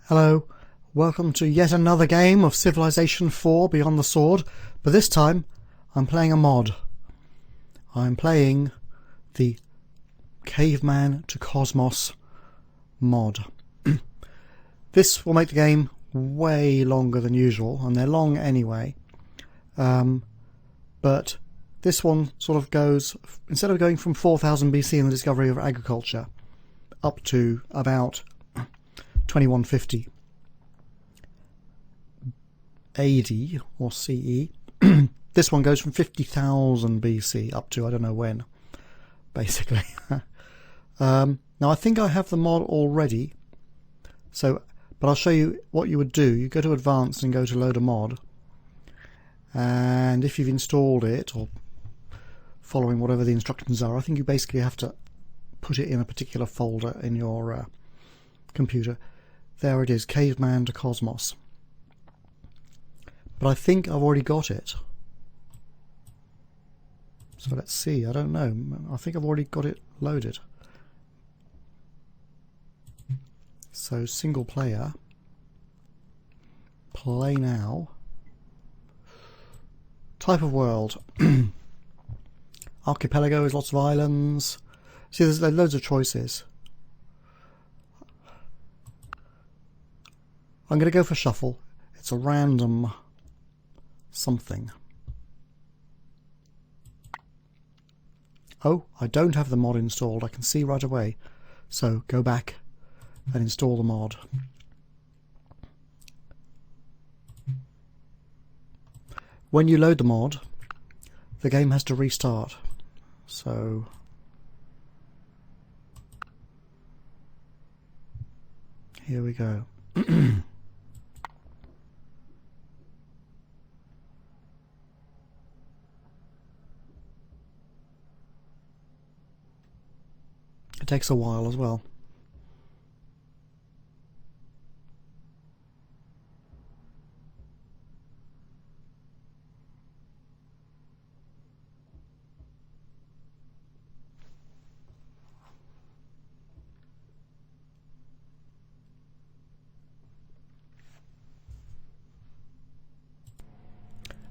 Hello, welcome to yet another game of Civilization 4 Beyond the Sword, but this time I'm playing a mod. I'm playing the Caveman to Cosmos mod. This will make the game way longer than usual, and they're long anyway, but this one sort of goes, instead of going from 4000 BC and the discovery of agriculture up to about 2150 AD or CE. This one goes from 50,000 BC up to I don't know when, basically. Now I think I have the mod already, but I'll show you what you would do. You go to Advanced and go to Load a Mod, and if you've installed it or following whatever the instructions are, I think you basically have to put it in a particular folder in your computer. There it is, Caveman to Cosmos. But I think I've already got it. So let's see, I don't know. I think I've already got it loaded. So single player. Play now. Type of world. Archipelago is lots of islands. See, there's loads of choices. I'm going to go for shuffle. It's a random something. Oh, I don't have the mod installed. I can see right away. So go back and install the mod. When you load the mod, the game has to restart. So here we go. It takes a while as well.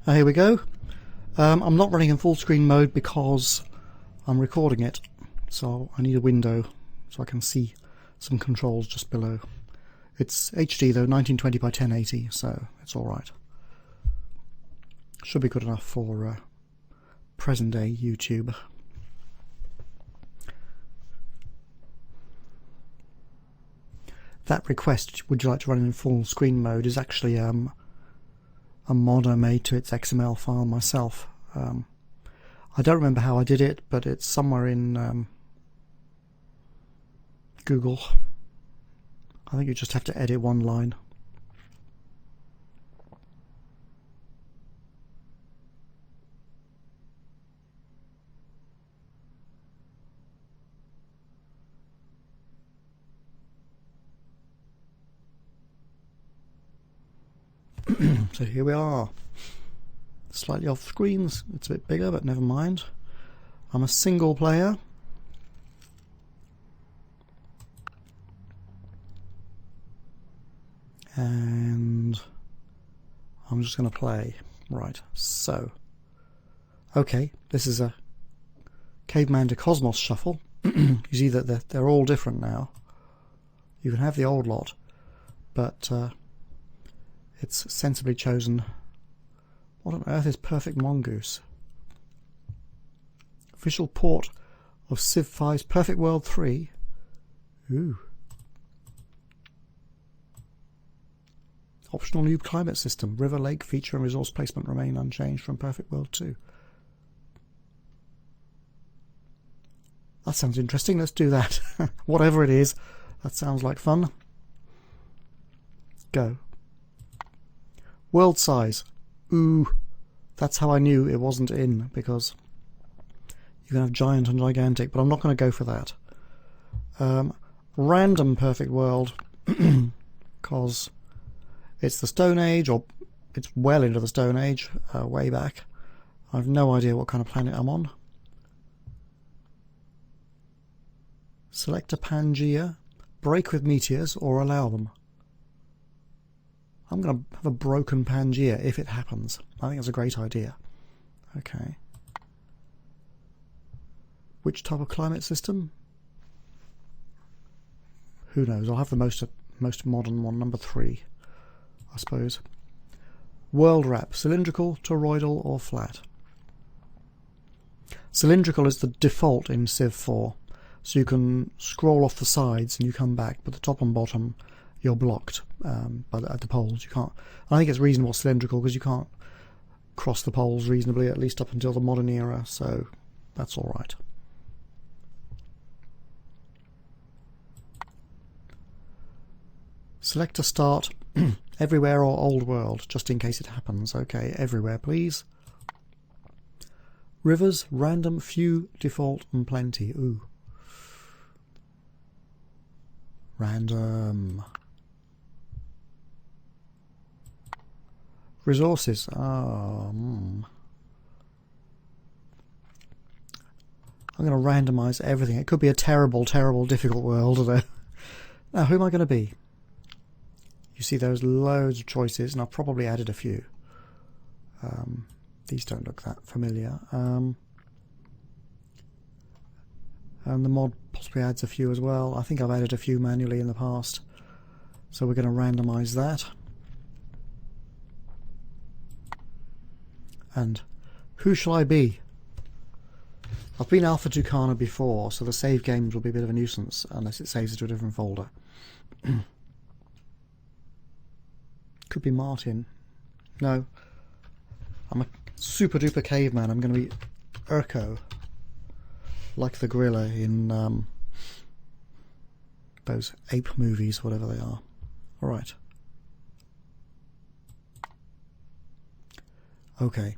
Here we go. I'm not running in full screen mode because I'm recording it. So I need a window so I can see some controls just below. It's HD though, 1920 by 1080, so it's alright. Should be good enough for present day YouTube. That request, would you like to run in full screen mode, is actually a mod I made to its XML file myself. I don't remember how I did it, but it's somewhere in Google. I think you just have to edit one line. So here we are. Slightly off screen, it's a bit bigger, but never mind. I'm a single player. And I'm just going to play. Right, so okay, this is a Caveman to Cosmos shuffle. You see that they're all different now. You can have the old lot, but it's sensibly chosen. What on earth is Perfect Mongoose? Official port of Civ 5's Perfect World 3. Ooh. Optional new climate system. River, lake, feature and resource placement remain unchanged from Perfect World 2. That sounds interesting. Let's do that. Whatever it is, that sounds like fun. Go. World size. Ooh. That's how I knew it wasn't in, because you can have giant and gigantic, but I'm not going to go for that. Random perfect world, because it's the Stone Age, or it's well into the Stone Age, way back. I've no idea what kind of planet I'm on. Select a Pangea, break with meteors, or allow them. I'm going to have a broken Pangea if it happens. I think that's a great idea. Okay. Which type of climate system? Who knows? I'll have the most modern one, number 3, I suppose. World wrap, cylindrical, toroidal, or flat? Cylindrical is the default in Civ 4, so you can scroll off the sides and you come back, but the top and bottom you're blocked at the poles. You can't. I think it's reasonable cylindrical because you can't cross the poles reasonably, at least up until the modern era, so that's all right. Select a start everywhere or old world, just in case it happens. Okay, everywhere, please. Rivers, random, few, default, and plenty. Ooh. Random. Resources. I'm going to randomise everything. It could be a terrible, terrible, difficult world, though. Now, who am I going to be? You see those loads of choices, and I've probably added a few. These don't look that familiar. And the mod possibly adds a few as well. I think I've added a few manually in the past. So we're going to randomise that. And who shall I be? I've been Alphatucana before, so the save games will be a bit of a nuisance unless it saves it to a different folder. Could be Martin. No. I'm a super duper caveman. I'm going to be Urko. Like the gorilla in those ape movies, whatever they are. Alright. Okay.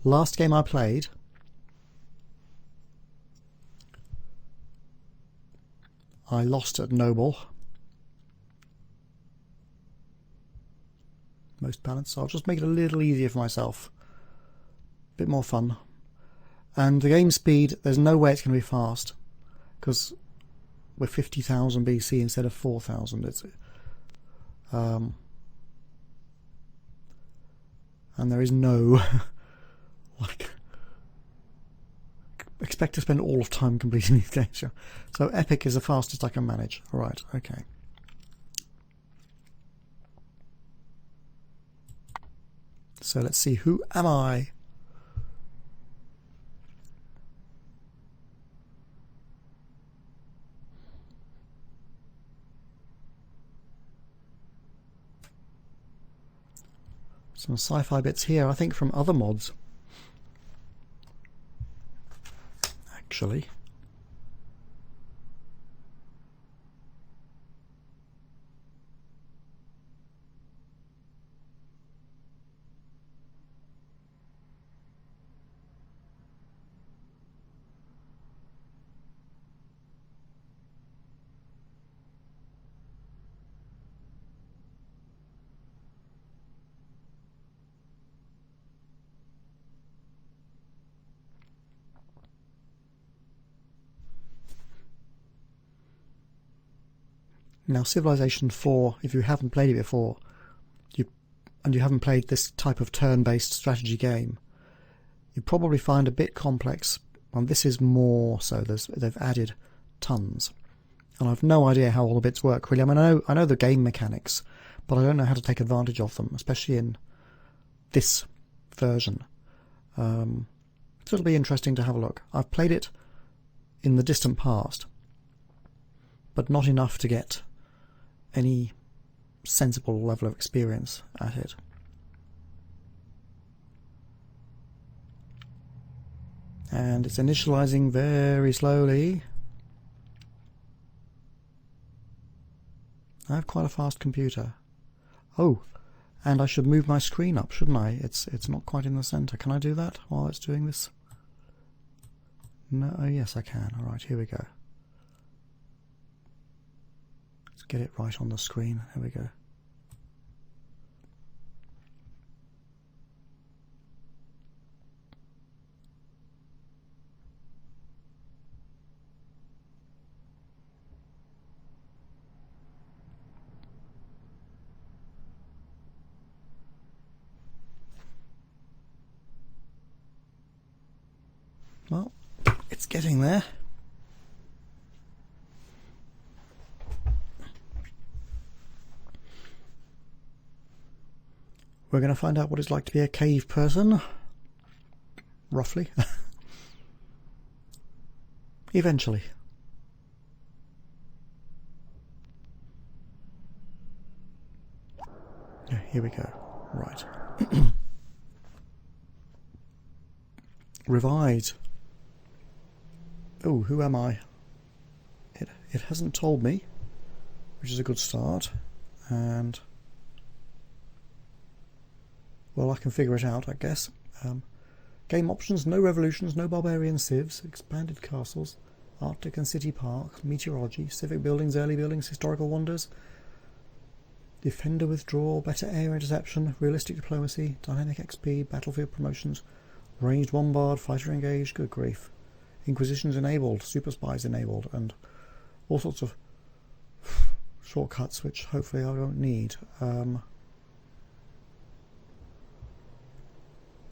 Last game I played, I lost at Noble. Most balanced, so I'll just make it a little easier for myself. A bit more fun. And the game speed, there's no way it's going to be fast, because we're 50,000 BC instead of 4,000. And there is no like expect to spend all of time completing these games. So epic is the fastest I can manage. All right, okay. So let's see, who am I? Some sci-fi bits here, I think from other mods. Actually. Now, Civilization 4, if you haven't played it before, and you haven't played this type of turn-based strategy game, you probably find a bit complex. And this is more so. They've added tons, and I've no idea how all the bits work really. I mean, I know the game mechanics, but I don't know how to take advantage of them, especially in this version. So it'll be interesting to have a look. I've played it in the distant past, but not enough to get any sensible level of experience at it. And it's initializing very slowly. I have quite a fast computer. Oh, and I should move my screen up, shouldn't I? It's not quite in the center. Can I do that while it's doing this? No, oh yes I can. Alright, here we go. Let's get it right on the screen. There we go. Well, it's getting there. We're going to find out what it's like to be a cave person. Roughly. Eventually. Yeah, here we go. Right. Revise. Oh, who am I? It hasn't told me, which is a good start. And well, I can figure it out, I guess. Game options: no revolutions, no barbarian civs, expanded castles, Arctic and city park, meteorology, civic buildings, early buildings, historical wonders, defender withdrawal, better air interception, realistic diplomacy, dynamic XP, battlefield promotions, ranged bombard, fighter engaged, good grief. Inquisitions enabled, super spies enabled, and all sorts of shortcuts which hopefully I don't need.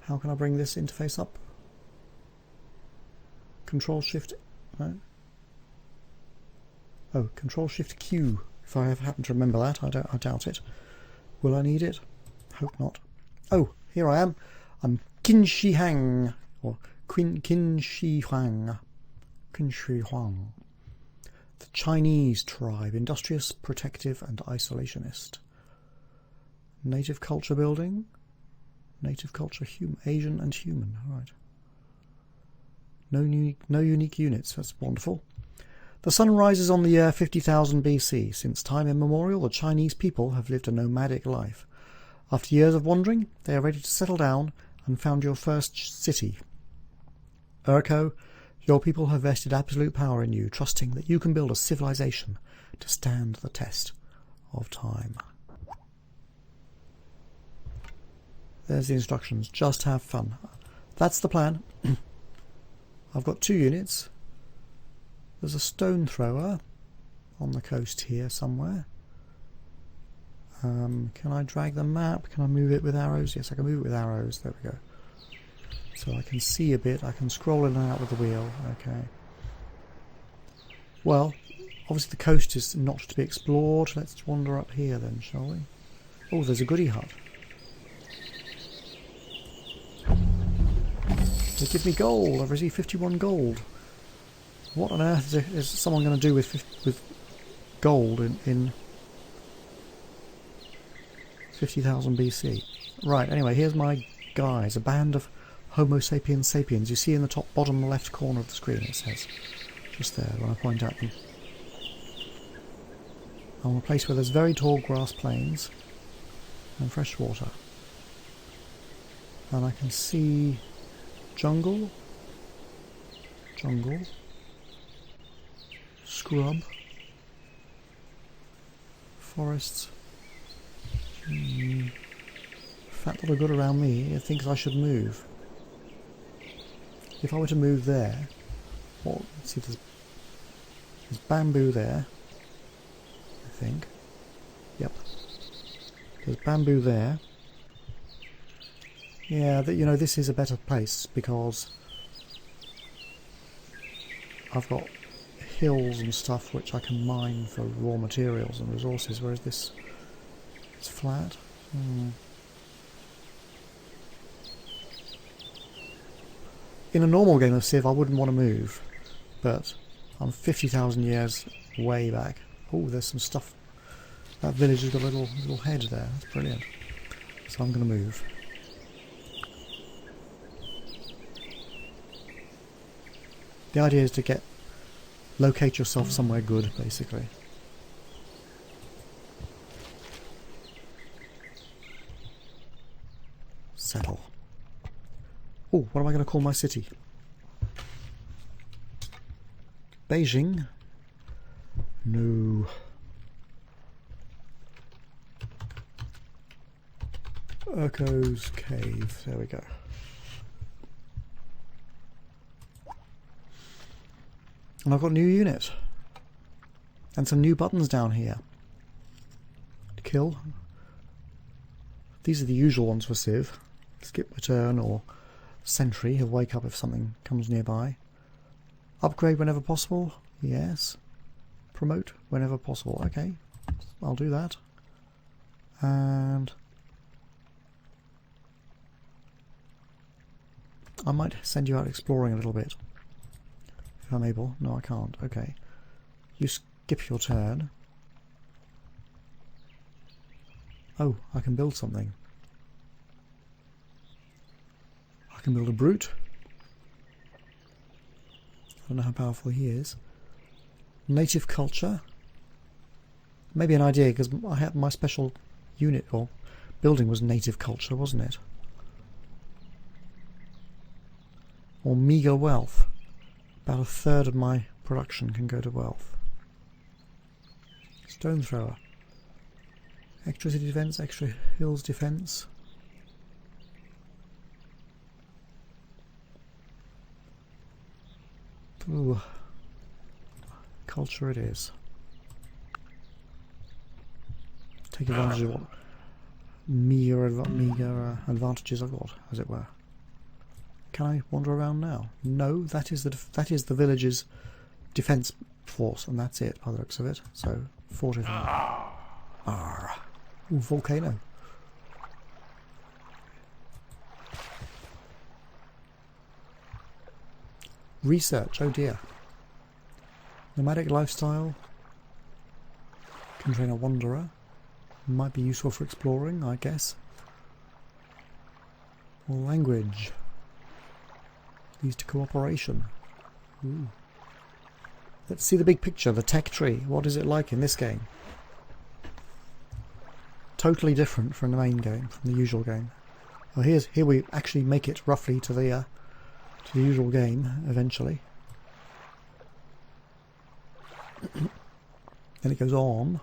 How can I bring this interface up? Control Shift, no? Oh, Control Shift Q. If I ever happen to remember that, I doubt it. Will I need it? Hope not. Oh, here I am. I'm Qin Shi Huang, or Qin Shi Huang. Qin Shi Huang. The Chinese tribe, industrious, protective, and isolationist. Native culture building. Native culture, Asian and human. Right. No unique units. That's wonderful. The sun rises on the year 50,000 BC. Since time immemorial, the Chinese people have lived a nomadic life. After years of wandering, they are ready to settle down and found your first city. Urko, your people have vested absolute power in you, trusting that you can build a civilization to stand the test of time. There's the instructions. Just have fun. That's the plan. I've got 2 units. There's a stone thrower on the coast here somewhere. Can I drag the map? Can I move it with arrows? Yes, I can move it with arrows. There we go. So I can see a bit. I can scroll in and out with the wheel. Okay. Well, obviously the coast is not to be explored. Let's wander up here then, shall we? Oh, there's a goodie hut. They give me gold. I've received 51 gold. What on earth is someone going to do with gold in 50,000 BC? Right, anyway, here's my guys. A band of Homo sapiens sapiens. You see in the top bottom left corner of the screen it says. Just there when I point at them. I'm in a place where there's very tall grass plains and fresh water. And I can see jungle, scrub, forests. Fat little good around me, it thinks I should move. If I were to move there, well, let's see, there's bamboo there, I think. Yep. There's bamboo there. Yeah, you know, this is a better place because I've got hills and stuff which I can mine for raw materials and resources, whereas this is flat. In a normal game of Civ I wouldn't want to move, but I'm 50,000 years way back. Oh, there's some stuff. That village has got a little head there. That's brilliant. So I'm going to move. The idea is to locate yourself somewhere good, basically. Settle. Oh, what am I going to call my city? Beijing? No. Urko's Cave. There we go. And I've got a new unit. And some new buttons down here. To kill. These are the usual ones for Civ. Skip return or sentry. He'll wake up if something comes nearby. Upgrade whenever possible. Yes. Promote whenever possible. Okay. I'll do that. And I might send you out exploring a little bit. If I'm able. No, I can't. Okay. You skip your turn. Oh, I can build something. I can build a brute. I don't know how powerful he is. Native culture. Maybe an idea, because I had my special unit or building was native culture, wasn't it? Or meagre wealth. About a third of my production can go to wealth. Stone thrower. Extra city defense, extra hills defense. Ooh. Culture it is. Take advantage of what meager advantages I've got, as it were. Can I wander around now? No, that is the village's defence force, and that's it by the looks of it. So, fortify. Ooh, volcano. Research, oh dear. Nomadic lifestyle. Can train a wanderer. Might be useful for exploring, I guess. Language. Leads to cooperation. Ooh. Let's see the big picture, the tech tree. What is it like in this game? Totally different from the main game, from the usual game. Well, here we actually make it roughly to the usual game eventually. Then it goes on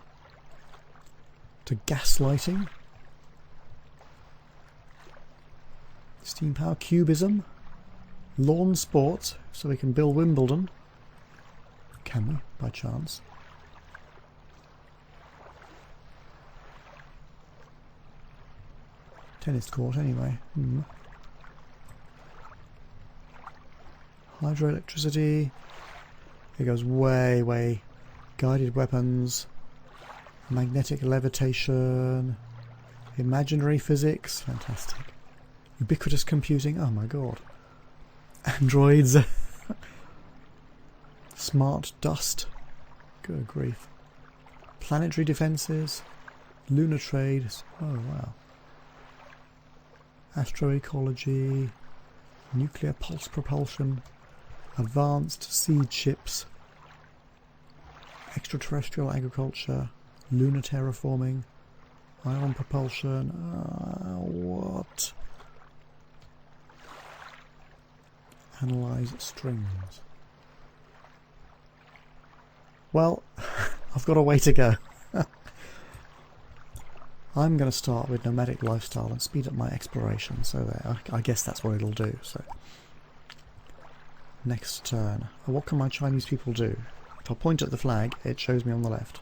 to gaslighting, steam power, cubism, lawn sports, so we can build Wimbledon. Can we, by chance? Tennis court, anyway. Hydroelectricity. It goes way, way. Guided weapons. Magnetic levitation. Imaginary physics. Fantastic. Ubiquitous computing. Oh my god. Androids. Smart dust. Good grief. Planetary defences. Lunar trade. Oh wow. Astroecology. Nuclear pulse propulsion. Advanced seed ships. Extraterrestrial agriculture. Lunar terraforming. Ion propulsion. What? Analyze strings. Well, I've got a way to go. I'm going to start with nomadic lifestyle and speed up my exploration. So there, I guess that's what it'll do. So next turn. What can my Chinese people do? If I point at the flag, it shows me on the left.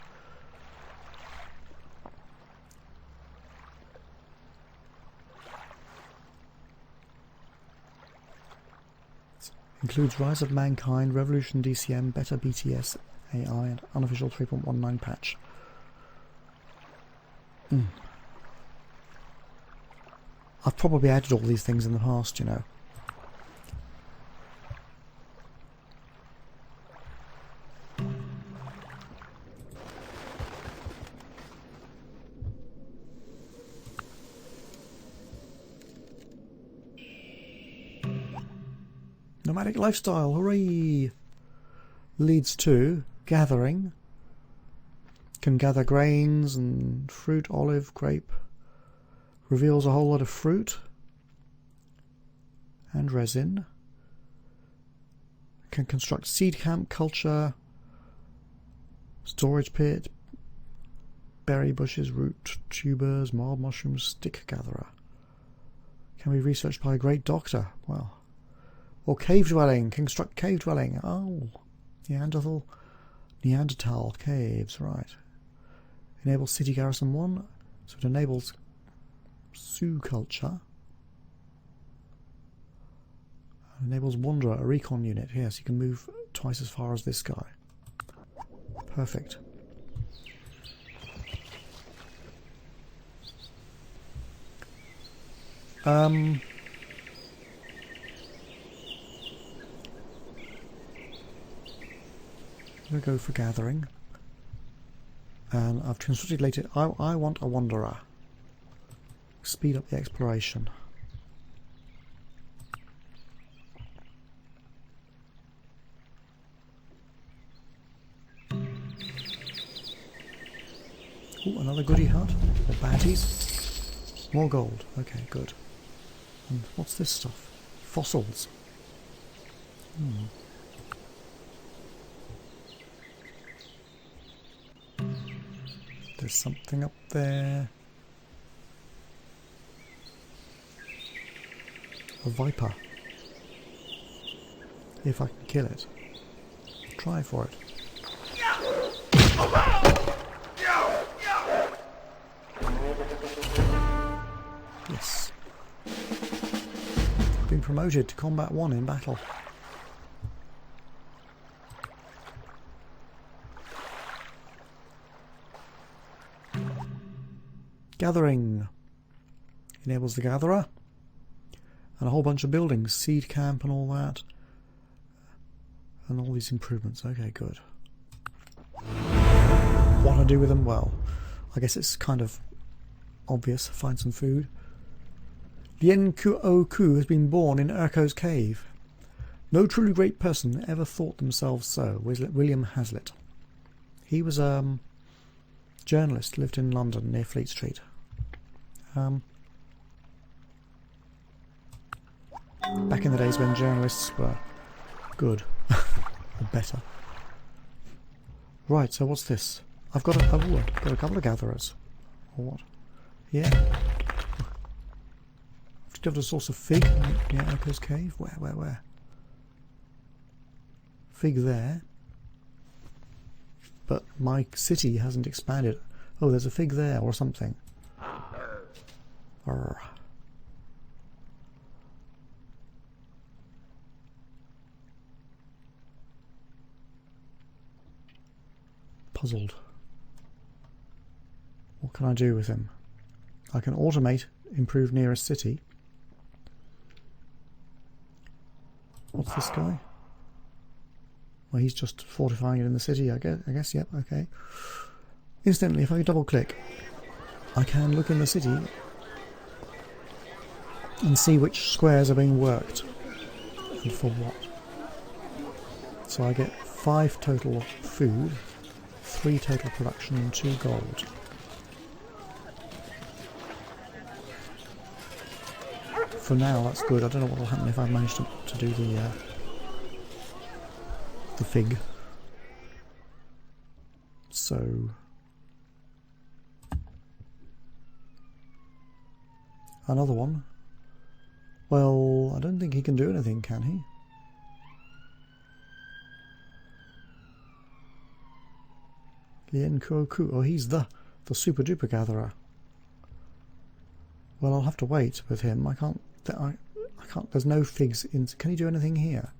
Includes Rise of Mankind, Revolution DCM, Better BTS AI, and Unofficial 3.19 patch. I've probably added all these things in the past, you know. Nomadic lifestyle, hooray! Leads to gathering. Can gather grains and fruit, olive, grape. Reveals a whole lot of fruit and resin. Can construct seed camp, culture, storage pit, berry bushes, root tubers, mild mushrooms, stick gatherer. Can be researched by a great doctor. Well, or cave dwelling. Construct cave dwelling. Oh, Neanderthal caves. Right. Enables city garrison 1. So it enables Sioux culture. Enables Wanderer, a recon unit. Yes, you can move twice as far as this guy. Perfect. I'm going to go for gathering. And I've constructed later. I want a Wanderer. Speed up the exploration. Ooh, another goodie hut. Or baddies. More gold. Okay, good. And what's this stuff? Fossils. There's something up there. A viper. If I can kill it. Try for it. Yes. Been promoted to Combat 1 in battle. Gathering. Enables the gatherer. And a whole bunch of buildings. Seed camp and all that. And all these improvements. Okay, good. What do I do with them? Well, I guess it's kind of obvious. Find some food. Lien Ku has been born in Urko's cave. No truly great person ever thought themselves so. William Hazlitt. He was a journalist, lived in London near Fleet Street. Back in the days when journalists were good. Or better. Right, so what's this? I've got a couple of gatherers. Or what? Yeah. Discovered a source of fig near Urko's cave. Where? Fig there. But my city hasn't expanded. Oh, there's a fig there or something. Arrgh. Puzzled. What can I do with him? I can automate, improve nearest city. What's this guy? Well, he's just fortifying it in the city, I guess, yep, okay. Incidentally, if I double click, I can look in the city and see which squares are being worked and for what. So I get 5 total food, 3 total production and 2 gold. For now, that's good. I don't know what will happen if I manage to do the fig. So another one. Well, I don't think he can do anything, can he? Lien Ku. Oh, he's the super duper gatherer. Well, I'll have to wait with him. I can't. There's no figs in. Can he do anything here?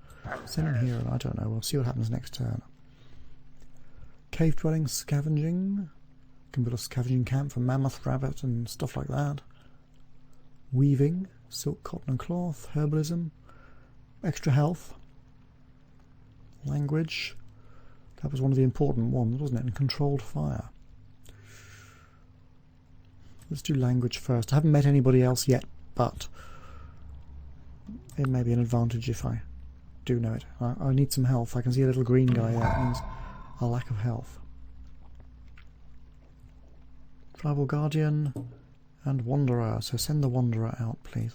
Send him here, and I don't know. We'll see what happens next turn. Cave dwelling, scavenging. Can build a scavenging camp for mammoth, rabbit, and stuff like that. Weaving, silk, cotton, and cloth. Herbalism, extra health. Language. That was one of the important ones, wasn't it? And controlled fire. Let's do language first. I haven't met anybody else yet, but it may be an advantage if I do know it. I need some health. I can see a little green guy there. That means a lack of health. Tribal Guardian and Wanderer. So send the Wanderer out, please.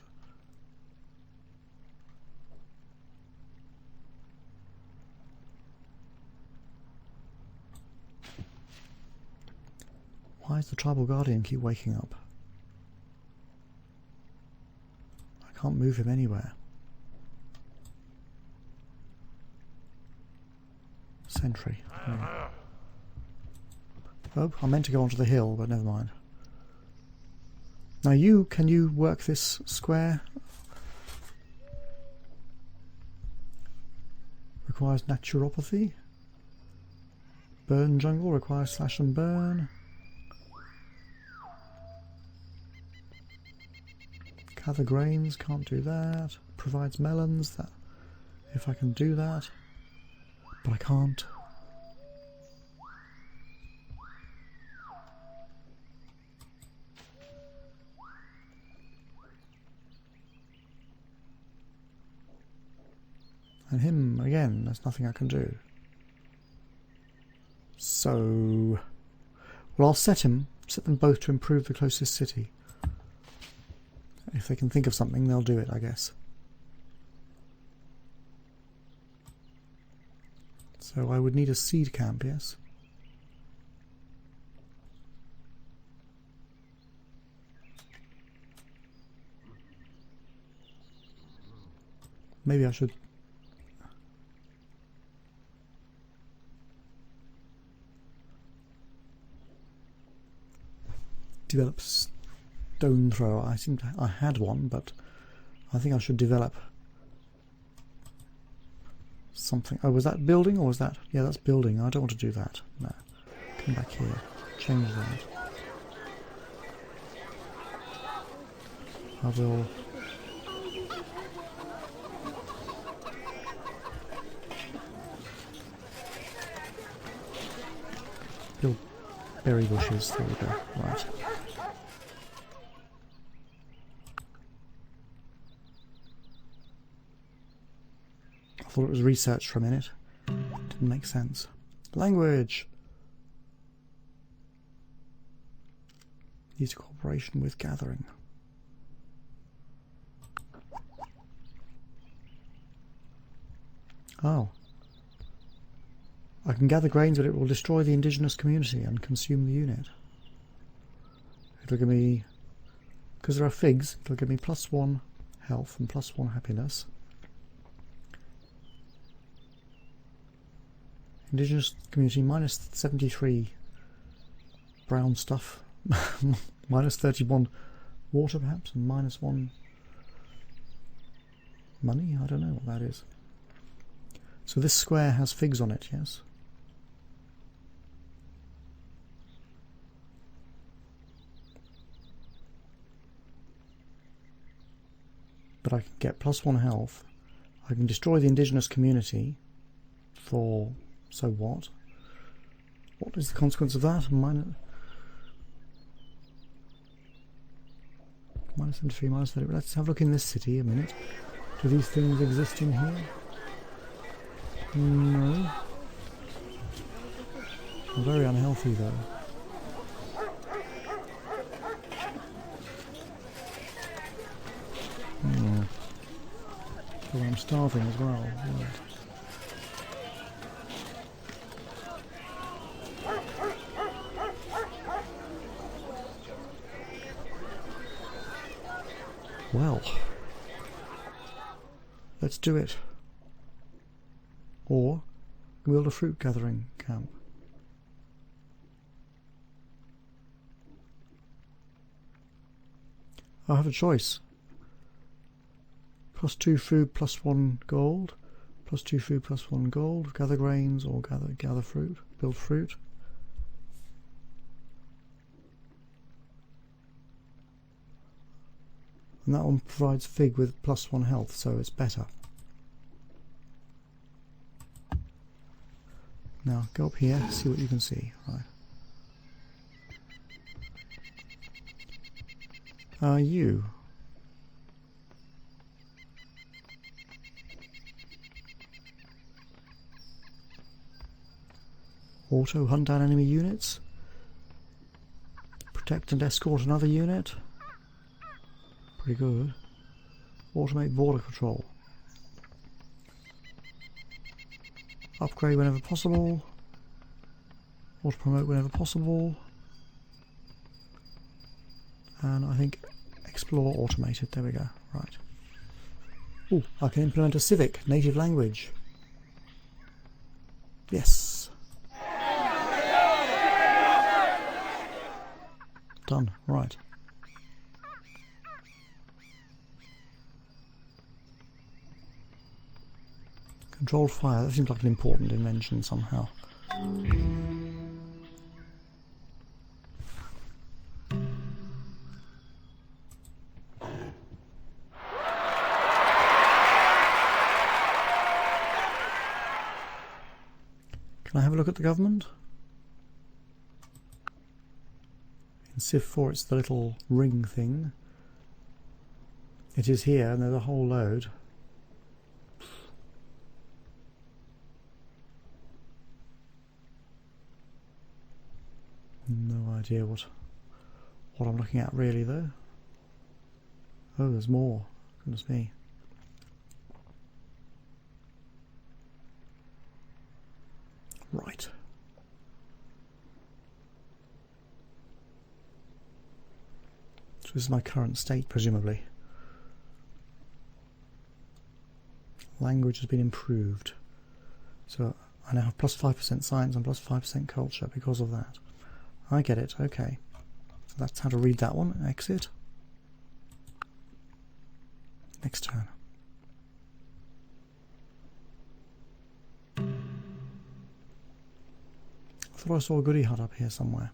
Why does the Tribal Guardian keep waking up? I can't move him anywhere. Sentry. Yeah. Oh, I meant to go onto the hill, but never mind. Now can you work this square? requires naturopathy. Burn jungle requires slash and burn. Gather grains, can't do that. Provides melons, that if I can do that. But I can't. And him again, there's nothing I can do. So, well, I'll set them both to improve the closest city. If they can think of something, they'll do it, I guess. So I would need a seed camp, yes? Maybe I should... develop stone thrower. I had one, but I think I should develop something. Oh, was that building or was that? Yeah, that's building. I don't want to do that. No. Come back here. Change that. I will. Build berry bushes. There we go. Right. I thought it was research for a minute. Didn't make sense. Language. Needs cooperation with gathering. Oh. I can gather grains, but it will destroy the indigenous community and consume the unit. It'll give me, because there are figs, it'll give me +1 health and +1 happiness. Indigenous community -73 brown stuff, -31 water perhaps, and -1 money. I don't know what that is. So this square has figs on it, yes? But I can get +1 health. I can destroy the indigenous community for... so what? What is the consequence of that? -73, -30. Let's have a look in this city a minute. Do these things exist in here? No. I'm very unhealthy though. Well, I'm starving as well. Right. Well, let's do it. Or build a fruit gathering camp. I have a choice. +2 food, +1 gold. +2 food, +1 gold. Gather grains or gather fruit. Build fruit. And that one provides fig with +1 health, so it's better. Now go up here, see what you can see. Right. You. Auto hunt down enemy units. Protect and escort another unit. Pretty good. Automate border control. Upgrade whenever possible. Auto promote whenever possible. And I think explore automated. There we go. Right. Oh, I can implement a civic native language. Yes. Done. Right. Controlled fire, that seems like an important invention somehow. Can I have a look at the government? In Civ 4 it's the little ring thing. It is here, and there's a whole load. No idea what I'm looking at really though. Oh, there's more. Goodness me. Right. So this is my current state, presumably. Language has been improved. So I now have plus 5% science and plus 5% culture because of that. I get it, okay. So that's how to read that one. Exit. Next turn. I thought I saw a goodie hut up here somewhere.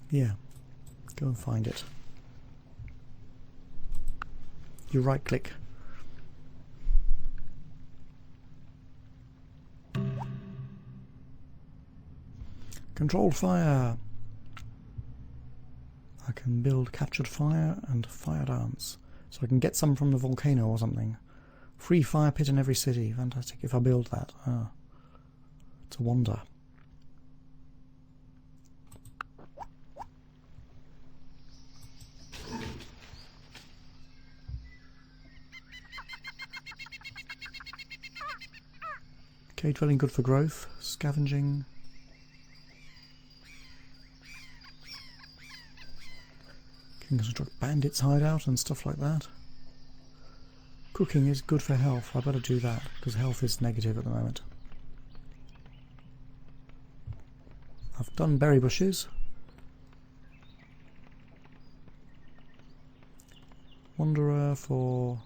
Yeah, go and find it. You right click. Controlled fire. I can build captured fire and fire dance. So I can get some from the volcano or something. Free fire pit in every city. Fantastic. If I build that. Ah, it's a wonder. Cave dwelling good for growth. Scavenging. Can construct bandits hideout and stuff like that. Cooking is good for health. I better do that because health is negative at the moment. I've done berry bushes. Wanderer for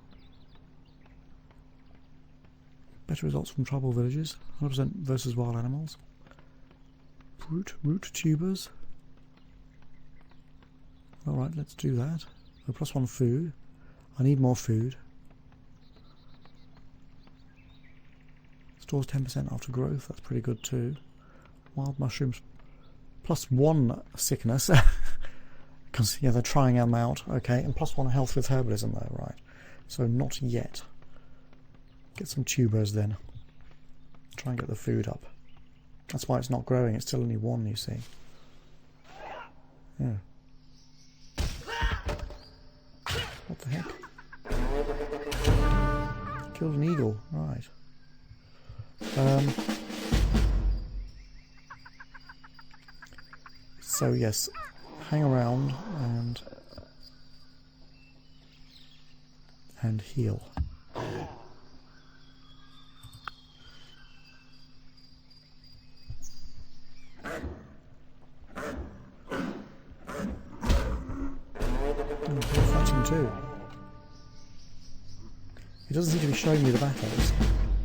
better results from tribal villages. 100% versus wild animals. Root tubers. Alright, let's do that. So +1 food. I need more food. Stores 10% after growth, that's pretty good too. Wild mushrooms. +1 sickness. Because, yeah, they're trying them out. Okay, and +1 health with herbalism though, right. So not yet. Get some tubers then. Try and get the food up. That's why it's not growing, it's still only 1, you see. Yeah. What the heck? Killed an eagle, right. So yes, hang around and heal. Fighting too. It doesn't seem to be showing me the battles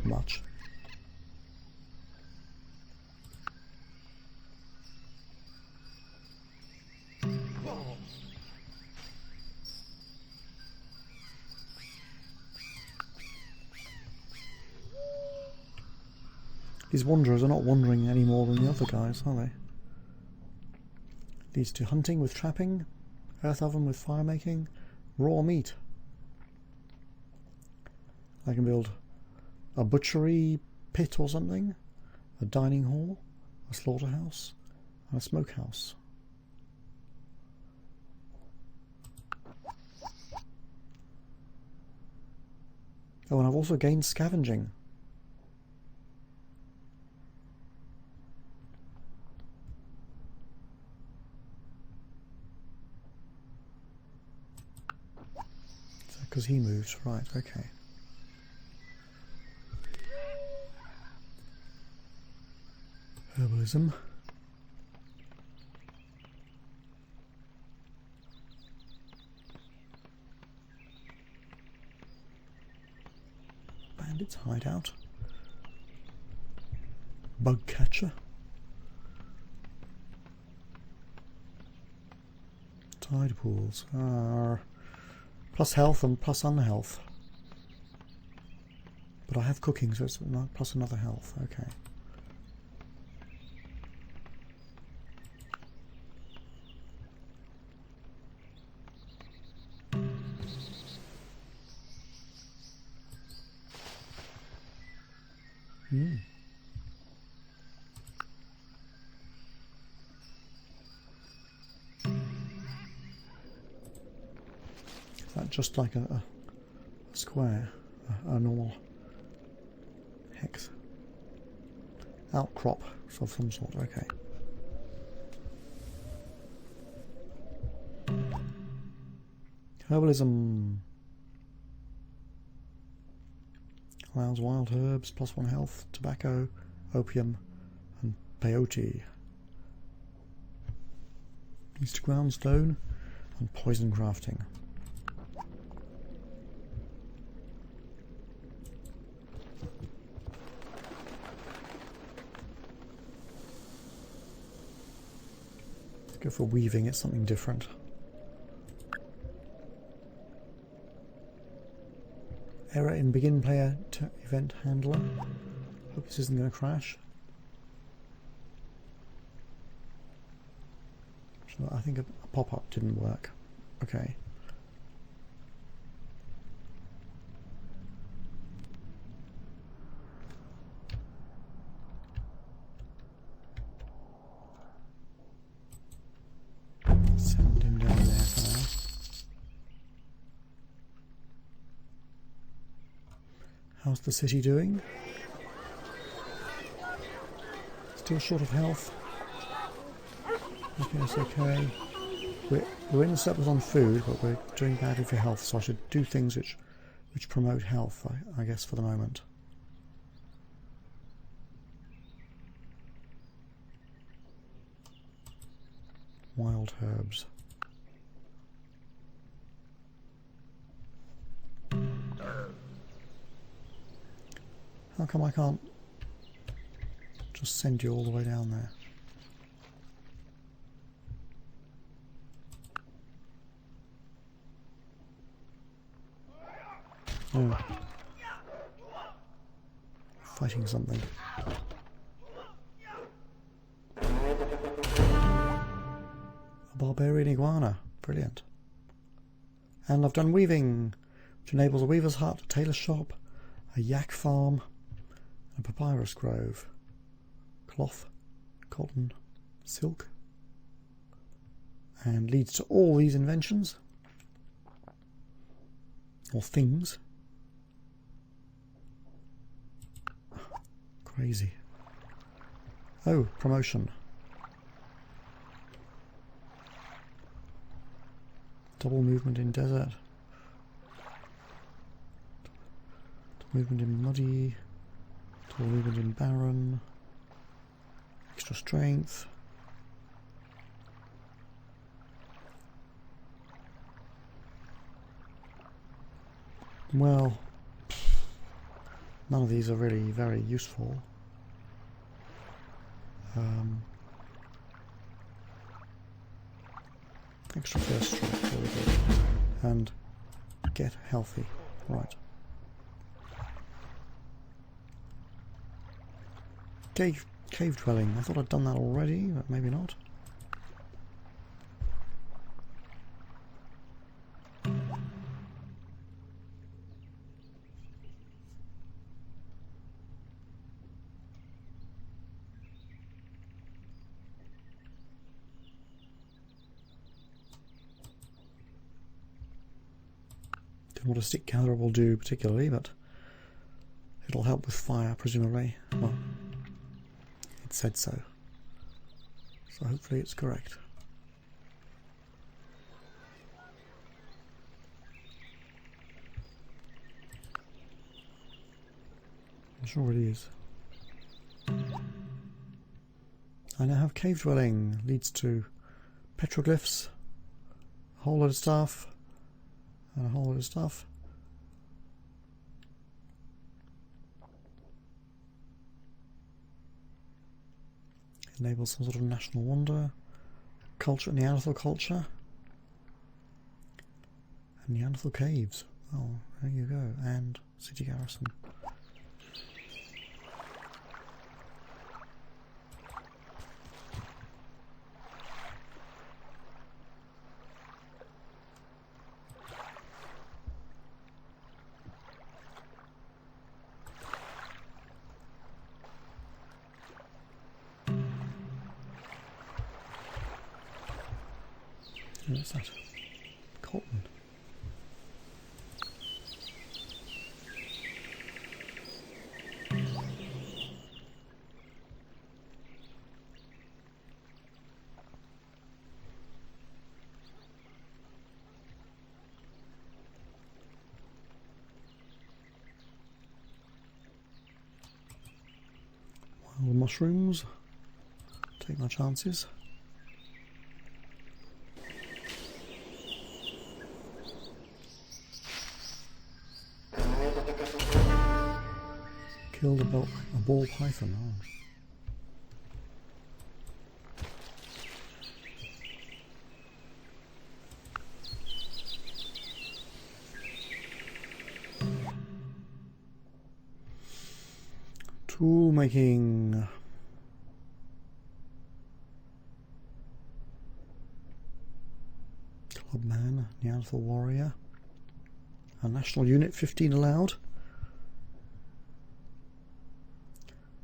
much. These wanderers are not wandering any more than the other guys, are they? Leads to hunting with trapping, earth oven with fire making, raw meat. I can build a butchery pit or something, a dining hall, a slaughterhouse, and a smokehouse. Oh, and I've also gained scavenging. because he moves. Right, okay. Herbalism. Bandits hideout. Bug catcher. Tide pools. Plus health and plus unhealth. But I have cooking, so it's not plus another health. Okay. Is that just like a square, a normal hex outcrop of some sort? Okay. Herbalism allows wild herbs, plus 1 health, tobacco, opium, and peyote. Leads to groundstone and poison crafting. Let's go for weaving, it's something different. Error in begin player event handler. Hope this isn't going to crash. So I think a pop-up didn't work. Okay. Send him down there for now. How's the city doing? Still short of health. Okay, that's okay. We're in the surplus on food, but we're doing badly for health, so I should do things which promote health, I guess, for the moment. Wild herbs. How come I can't just send you all the way down there? Oh. Fighting something. A barbarian iguana. Brilliant. And I've done weaving, which enables a weaver's hut, a tailor shop, a yak farm, a papyrus grove, cloth, cotton, silk, and leads to all these inventions, or things. Crazy. Oh, promotion. Double movement in desert. Double movement in muddy. Double movement in barren. Extra strength. Well, none of these are really very useful. Extra first strike, there we go. And get healthy. Right. Cave dwelling. I thought I'd done that already, but maybe not. Don't know what a stick gatherer will do particularly, but it'll help with fire, presumably. Well, it said so. So hopefully it's correct. I'm sure it is. I now have cave dwelling. Leads to petroglyphs. A whole lot of stuff. And a whole lot of stuff. Enables some sort of national wonder. Culture, Neanderthal culture. And Neanderthal caves. Oh, there you go. And city garrison. What's that? Cotton. Wild mushrooms. Take my chances. Killed a ball python. Oh. Tool making. Clubman, Neanderthal warrior. A national unit, 15 allowed.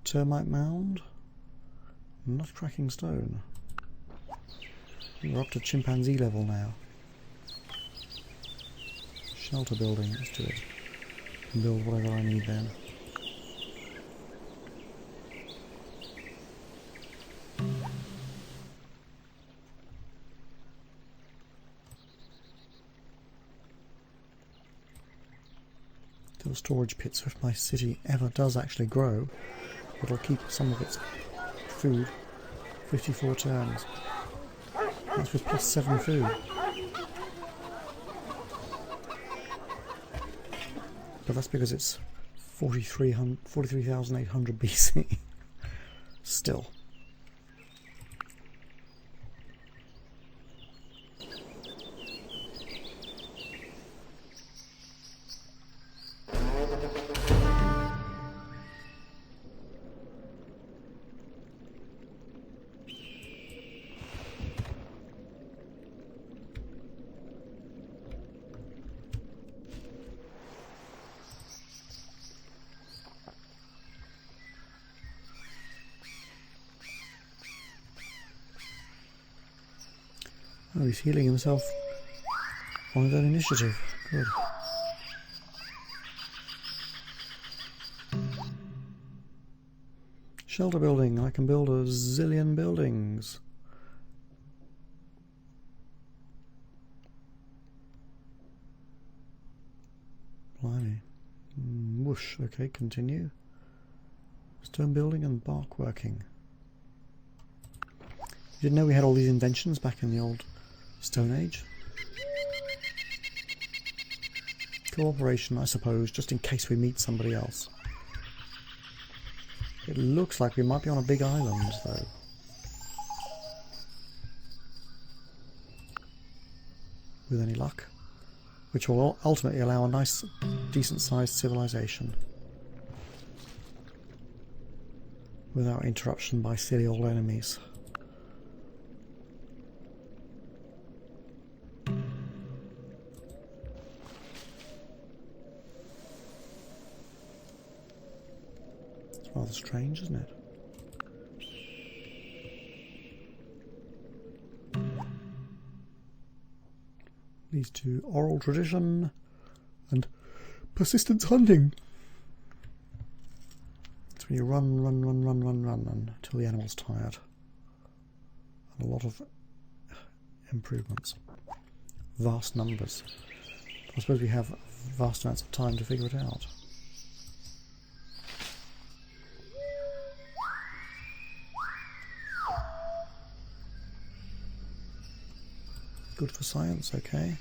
Termite mound. Nut cracking stone. We're up to chimpanzee level now. Shelter building, let's do it. Build whatever I need then. Still storage pits, so if my city ever does actually grow, it'll keep some of its food. 54 turns. That's with plus 7 food. But that's because it's 43,800 BC. Still. Oh, he's healing himself on his own initiative. Good. Shelter building. I can build a zillion buildings. Blimey. Whoosh. Okay, continue. Stone building and bark working. You didn't know we had all these inventions back in the old Stone Age. Cooperation, I suppose, just in case we meet somebody else. It looks like we might be on a big island, though. With any luck. Which will ultimately allow a nice, decent-sized civilization. Without interruption by silly old enemies. Rather strange, isn't it? Leads to oral tradition and persistent hunting. It's when you run until the animal's tired. And a lot of improvements. Vast numbers. I suppose we have vast amounts of time to figure it out. good for science, okay.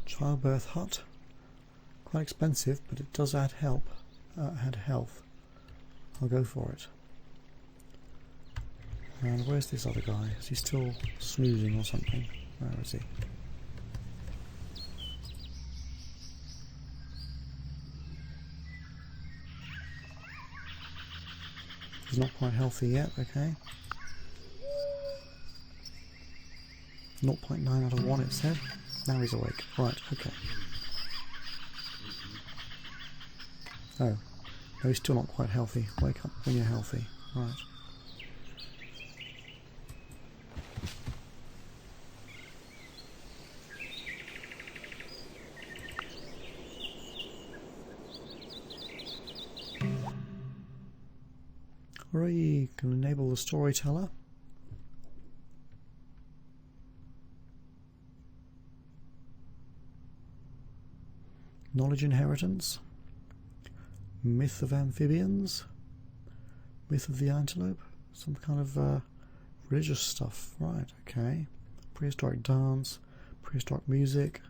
Childbirth hut. Quite expensive, but it does add add health. I'll go for it. And where's this other guy? Is he still snoozing or something? Where is he? He's not quite healthy yet, okay. 0.9 out of 1 it said. Now he's awake. Right, okay. Oh. No, he's still not quite healthy. Wake up when you're healthy. Right. Hooray! Can enable the storyteller. Knowledge inheritance. Myth of amphibians. Myth of the antelope. Some kind of religious stuff. Right, okay. Prehistoric dance. Prehistoric music.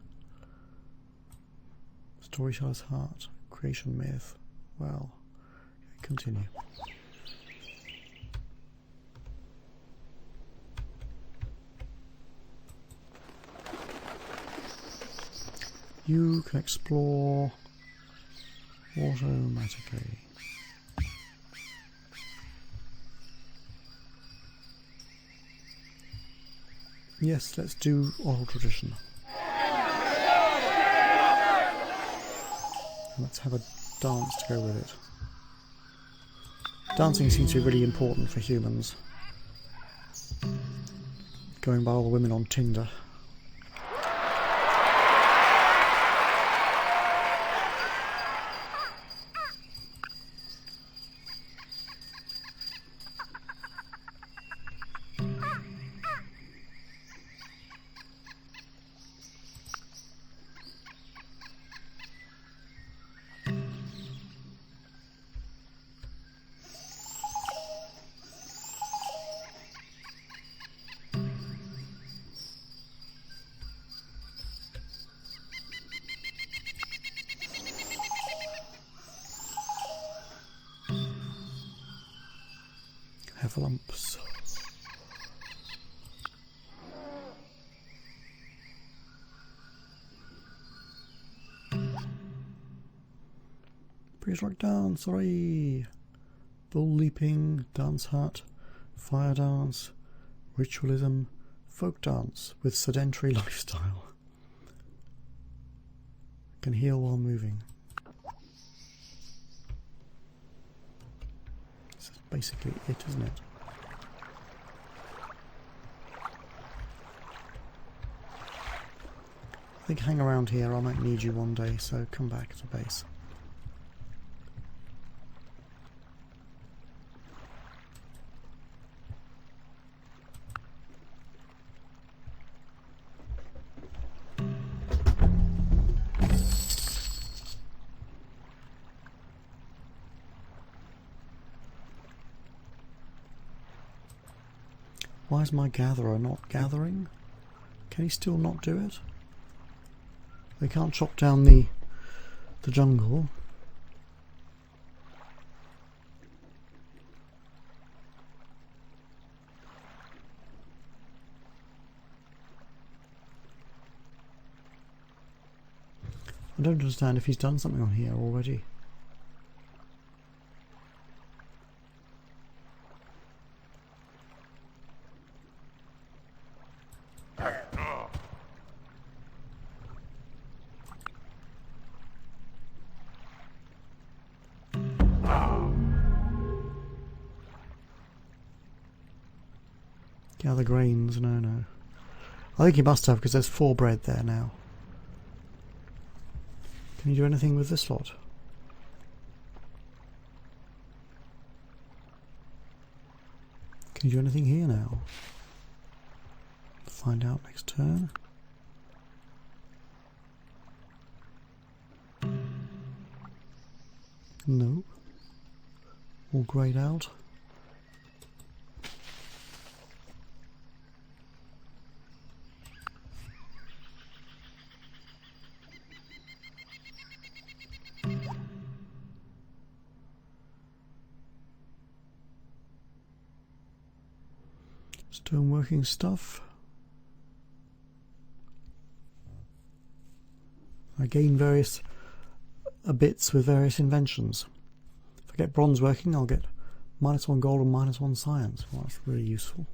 Storyteller's heart. Creation myth. Well, continue. You can explore automatically. Yes, let's do oral tradition. Let's have a dance to go with it. Dancing seems to be really important for humans. Going by all the women on Tinder. Lumps. Prehistoric dance, sorry. Bull leaping, dance hut, fire dance, ritualism, folk dance with sedentary lifestyle. Can heal while moving. This is basically it, isn't it? I think hang around here, I might need you one day, so come back to base. Why is my gatherer not gathering? Can he still not do it? They can't chop down the jungle. I don't understand if he's done something on here already. Gather grains, no. I think he must have, because there's 4 bread there now. Can you do anything with this lot? Can you do anything here now? Find out next turn. No. All greyed out. Stoneworking stuff. I gain various bits with various inventions. If I get bronze working, I'll get -1 gold and -1 science. Well, that's really useful.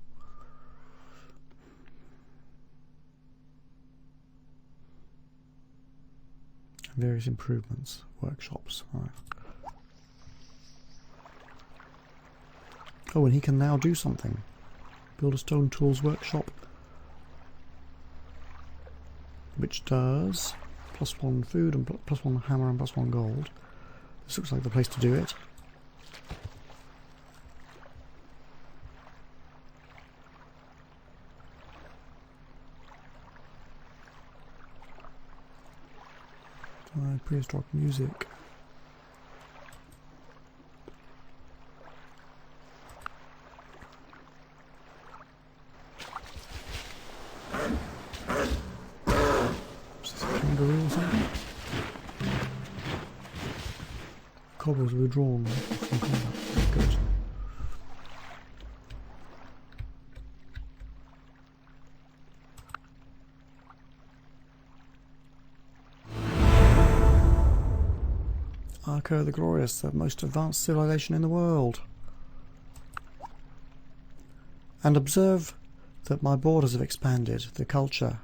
Various improvements, workshops. Right. Oh, and he can now do something. Build a stone tools workshop, which does +1 food and +1 hammer and +1 gold. This looks like the place to do it. Prehistoric music. Is this a kangaroo or something? Cobbles withdrawn from combat. Good. Arco the Glorious, the most advanced civilization in the world. And observe that my borders have expanded. The culture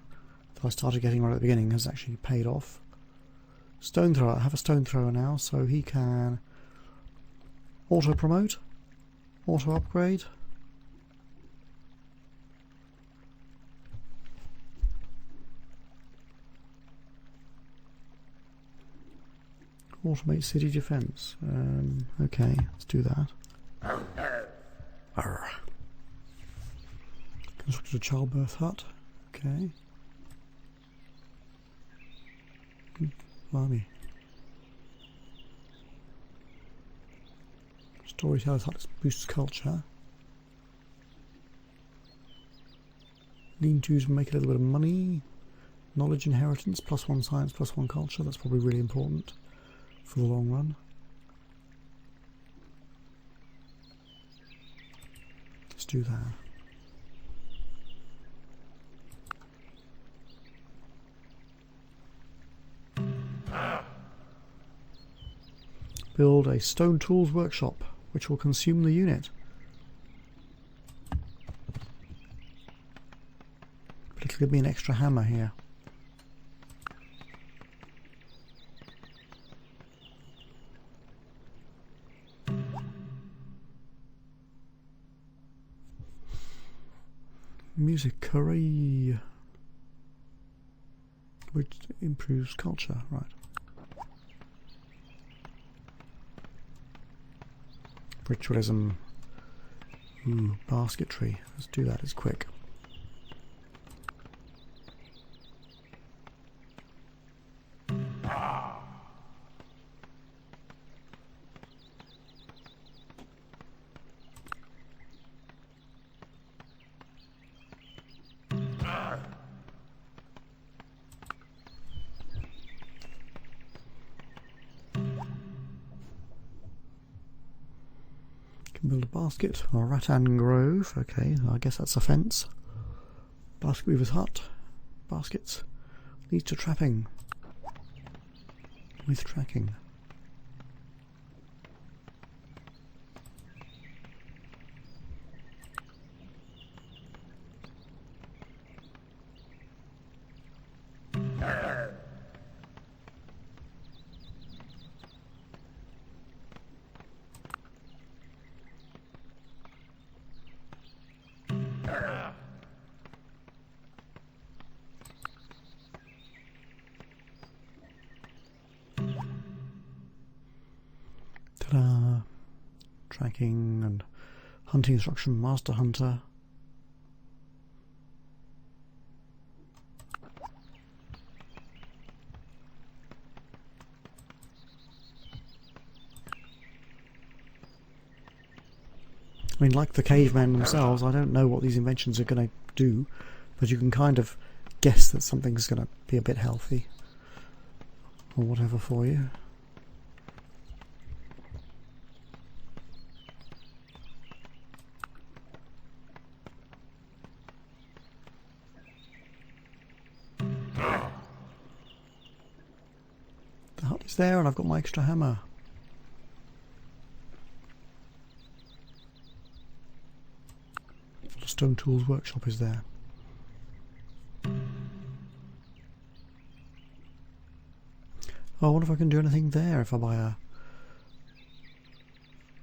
that I started getting right at the beginning has actually paid off. Stone thrower. I have a stone thrower now, so he can auto promote, auto upgrade. Automate city defense. Okay, let's do that. Arr. Constructed a childbirth hut. Okay. Blimey. Storyteller's hut boosts culture. Lean-tos make a little bit of money. Knowledge inheritance, +1 science, +1 culture. That's probably really important for the long run. Let's do that. Build a stone tools workshop, which will consume the unit. But it'll give me an extra hammer here. Music, hooray! Which improves culture, right. Ritualism. Ooh, basketry. Let's do that, it's quick. Build a basket or rattan grove. Okay, I guess that's a fence. Basket weaver's hut. Baskets leads to trapping with tracking. Ta-da! Tracking and Hunting instruction, master hunter. I mean, like the cavemen themselves, I don't know what these inventions are going to do, but you can kind of guess that something's going to be a bit healthy or whatever for you. The hut is there and I've got my extra hammer. The Stone Tools Workshop is there. Oh, I wonder if I can do anything there if I buy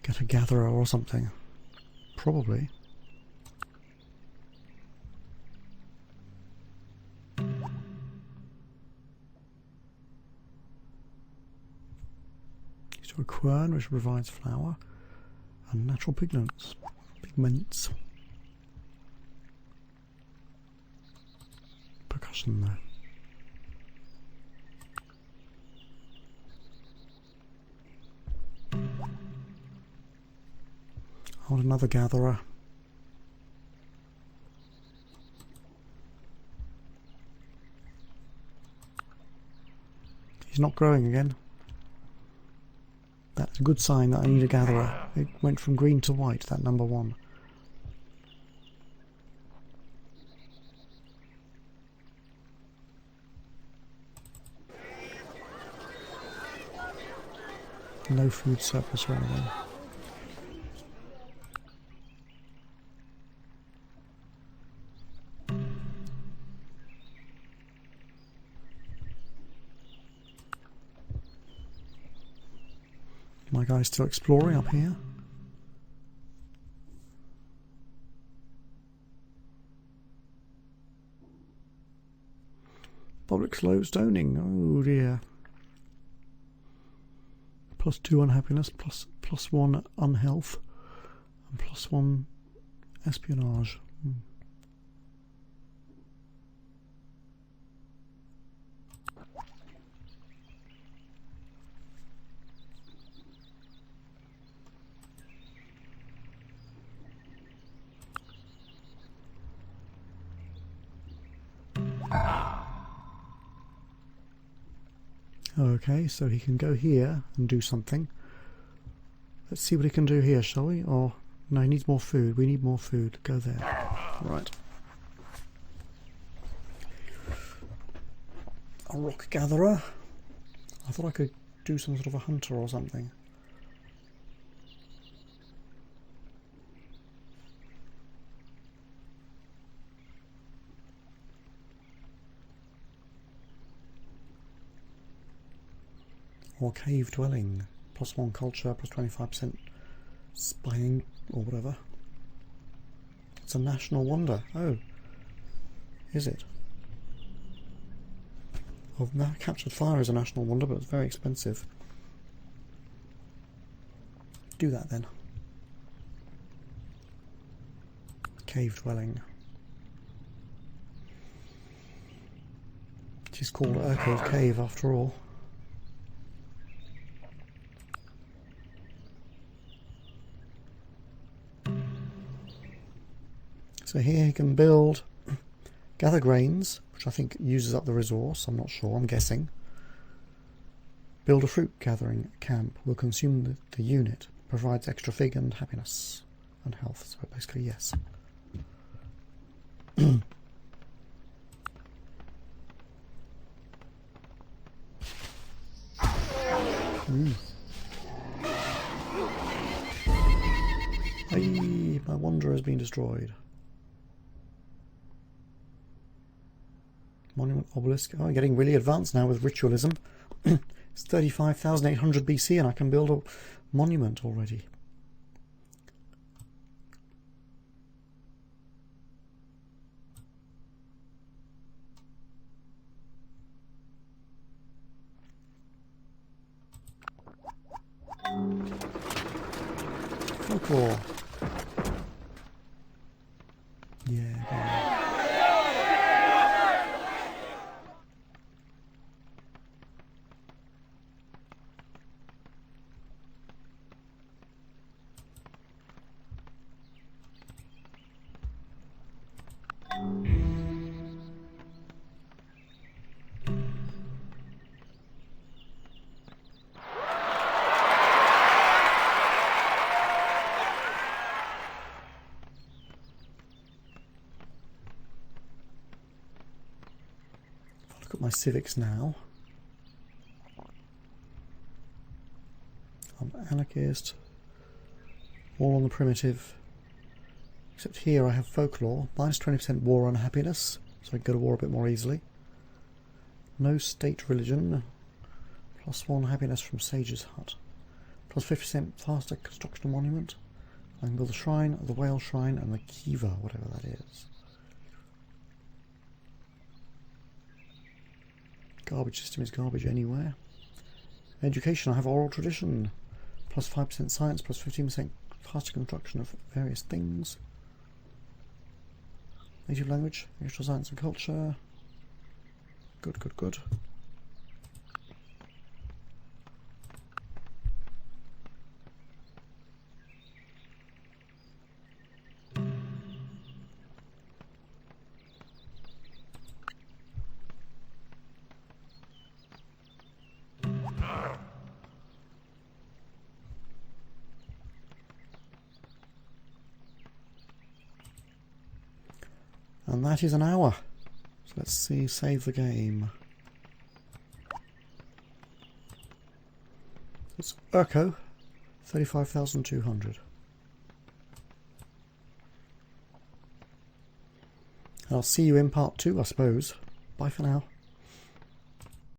get a gatherer or something. Probably. A quern which provides flour and natural pigments. Percussion though. I want another gatherer. He's not growing again. That's a good sign that I need a gatherer. It went from green to white, that number 1. No food surplus or anything. My guy's still exploring up here. Public slow stoning. Oh dear. +2 unhappiness, +1 unhealth, and +1 espionage. Okay, so he can go here and do something. Let's see what he can do here, shall we? Or, no, he needs more food. We need more food. Go there. Right. A rock gatherer. I thought I could do some sort of a hunter or something. Or cave dwelling. +1 culture, +25% spying, or whatever. It's a national wonder. Oh. Is it? Well, captured fire is a national wonder, but it's very expensive. Do that then. Cave dwelling. It is called Urkel's Cave after all. So here he can build, gather grains, which I think uses up the resource, I'm not sure, I'm guessing. Build a fruit gathering camp, will consume the unit, provides extra fig and happiness and health, so basically yes. Hey, my wanderer has been destroyed. Monument obelisk. Oh, I'm getting really advanced now with ritualism. It's 35,800 BC and I can build a monument already. Folklore. my civics now. I'm anarchist. All on the primitive. Except here I have folklore. Minus 20% war on happiness, so I can go to war a bit more easily. No state religion. +1 happiness from Sage's Hut. Plus 50% faster construction of monument. I can build the shrine, the whale shrine, and the kiva, whatever that is. Garbage system is garbage anywhere. Education, I have oral tradition. Plus 5% science, plus 15% faster construction of various things. Native language, national science and culture. Good, good, good. And that is an hour. So let's see, save the game. It's Urco, 35,200. And I'll see you in part 2, I suppose. Bye for now.